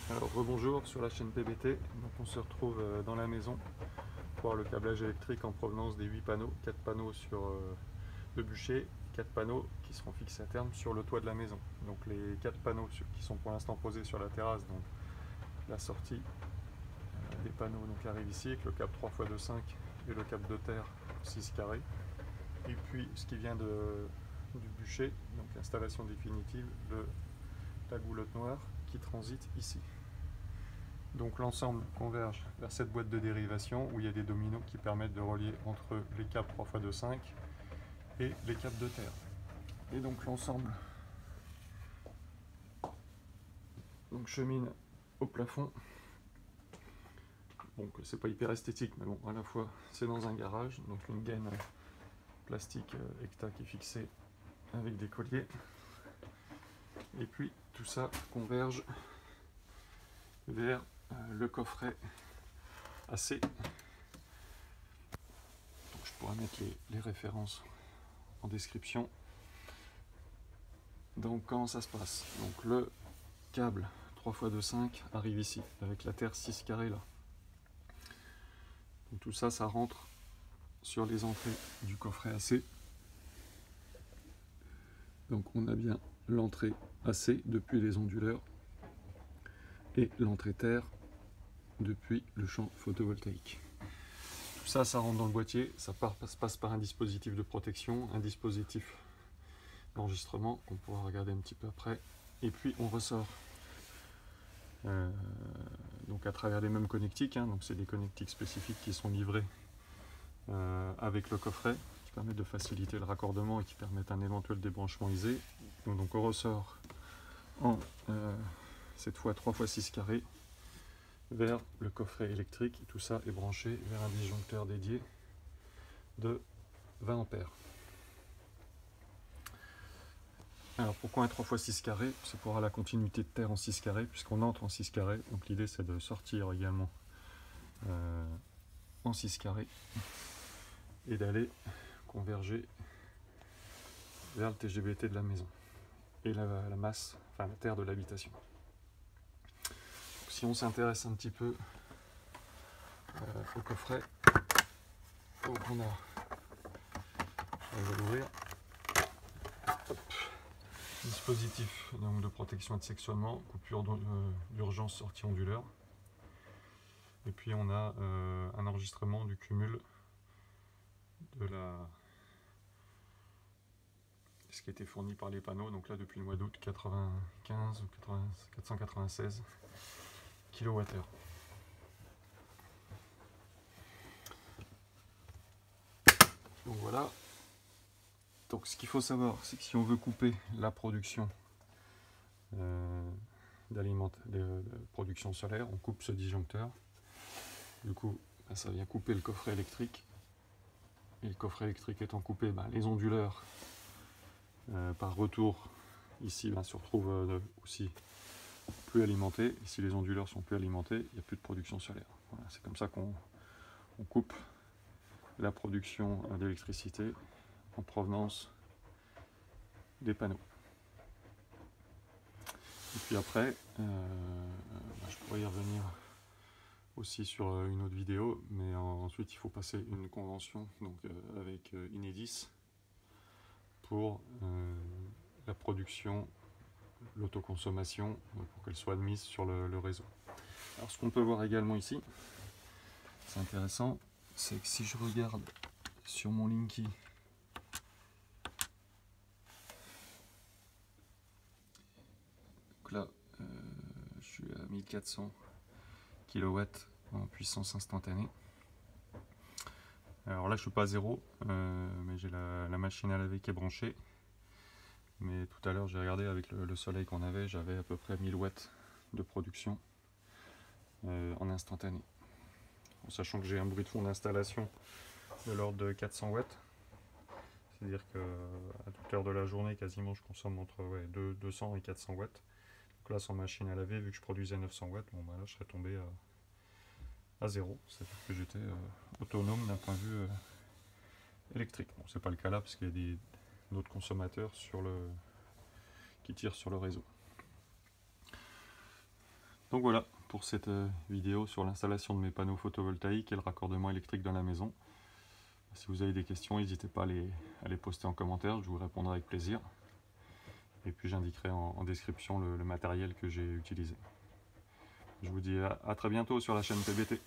Alors rebonjour sur la chaîne PBT, donc on se retrouve dans la maison pour voir le câblage électrique en provenance des 8 panneaux, 4 panneaux sur le bûcher, 4 panneaux qui seront fixés à terme sur le toit de la maison. Donc les 4 panneaux qui sont pour l'instant posés sur la terrasse, donc la sortie des panneaux donc arrive ici avec le câble 3x2,5 et le câble de terre 6 carrés. Et puis ce qui vient du bûcher, donc l'installation définitive de la goulotte noire qui transite ici. Donc l'ensemble converge vers cette boîte de dérivation où il y a des dominos qui permettent de relier entre les câbles 3x2,5 et les câbles de terre. Et donc l'ensemble chemine au plafond. Bon, c'est pas hyper esthétique, mais bon, à la fois c'est dans un garage, donc une gaine plastique ECTA qui est fixée avec des colliers. Et puis tout ça converge vers le coffret AC. Donc je pourrais mettre les références en description. Donc comment ça se passe? Donc le câble 3x2,5 arrive ici avec la terre 6 carrés là. Donc tout ça, ça rentre sur les entrées du coffret AC. Donc on a bien l'entrée AC depuis les onduleurs et l'entrée terre depuis le champ photovoltaïque. Tout ça, ça rentre dans le boîtier, ça passe par un dispositif de protection, un dispositif d'enregistrement qu'on pourra regarder un petit peu après, et puis on ressort donc à travers les mêmes connectiques, donc c'est des connectiques spécifiques qui sont livrés avec le coffret, qui permettent de faciliter le raccordement et qui permettent un éventuel débranchement aisé. Donc on ressort en cette fois 3x6 carrés vers le coffret électrique, et tout ça est branché vers un disjoncteur dédié de 20 ampères. Alors pourquoi un 3x6 carrés? C'est pour avoir la continuité de terre en 6 carrés, puisqu'on entre en 6 carrés. Donc l'idée c'est de sortir également en 6 carrés et d'aller converger vers le TGBT de la maison et la masse, enfin la terre de l'habitation. Si on s'intéresse un petit peu au coffret, donc on va l'ouvrir. Dispositif donc, de protection et de sectionnement, coupure d'urgence sortie onduleur. Et puis on a un enregistrement du cumul de ce qui a été fourni par les panneaux. Donc là depuis le mois d'août, 95 ou 496 kWh. Donc voilà. Donc ce qu'il faut savoir, c'est que si on veut couper la production de production solaire, on coupe ce disjoncteur. Du coup, ça vient couper le coffret électrique. Et le coffret électrique étant coupé, les onduleurs par retour ici se retrouvent aussi plus alimentés. Et si les onduleurs sont plus alimentés, il n'y a plus de production solaire. Voilà, c'est comme ça qu'on coupe la production d'électricité en provenance des panneaux. Et puis après, je pourrais y revenir aussi sur une autre vidéo, mais ensuite il faut passer une convention donc, avec Enedis pour la production, l'autoconsommation, pour qu'elle soit admise sur le réseau. Alors ce qu'on peut voir également ici, c'est intéressant, c'est que si je regarde sur mon Linky, donc là je suis à 1400 kW en puissance instantanée. Alors là je suis pas à zéro, mais j'ai la machine à laver qui est branchée. Mais tout à l'heure j'ai regardé avec le soleil qu'on avait, j'avais à peu près 1000 watts de production en instantané. En sachant que j'ai un bruit de fond d'installation de l'ordre de 400 watts. C'est-à-dire qu'à toute heure de la journée, quasiment, je consomme entre 200 et 400 watts. Donc là, sans machine à laver, vu que je produisais 900 watts, bon, là, je serais tombé à zéro. C'est-à-dire que j'étais autonome d'un point de vue électrique. Bon, c'est pas le cas là, parce qu'il y a d'autres consommateurs qui tirent sur le réseau. Donc voilà pour cette vidéo sur l'installation de mes panneaux photovoltaïques et le raccordement électrique dans la maison. Si vous avez des questions, n'hésitez pas à les poster en commentaire, je vous répondrai avec plaisir. Et puis j'indiquerai en description le matériel que j'ai utilisé. Je vous dis à très bientôt sur la chaîne PBT.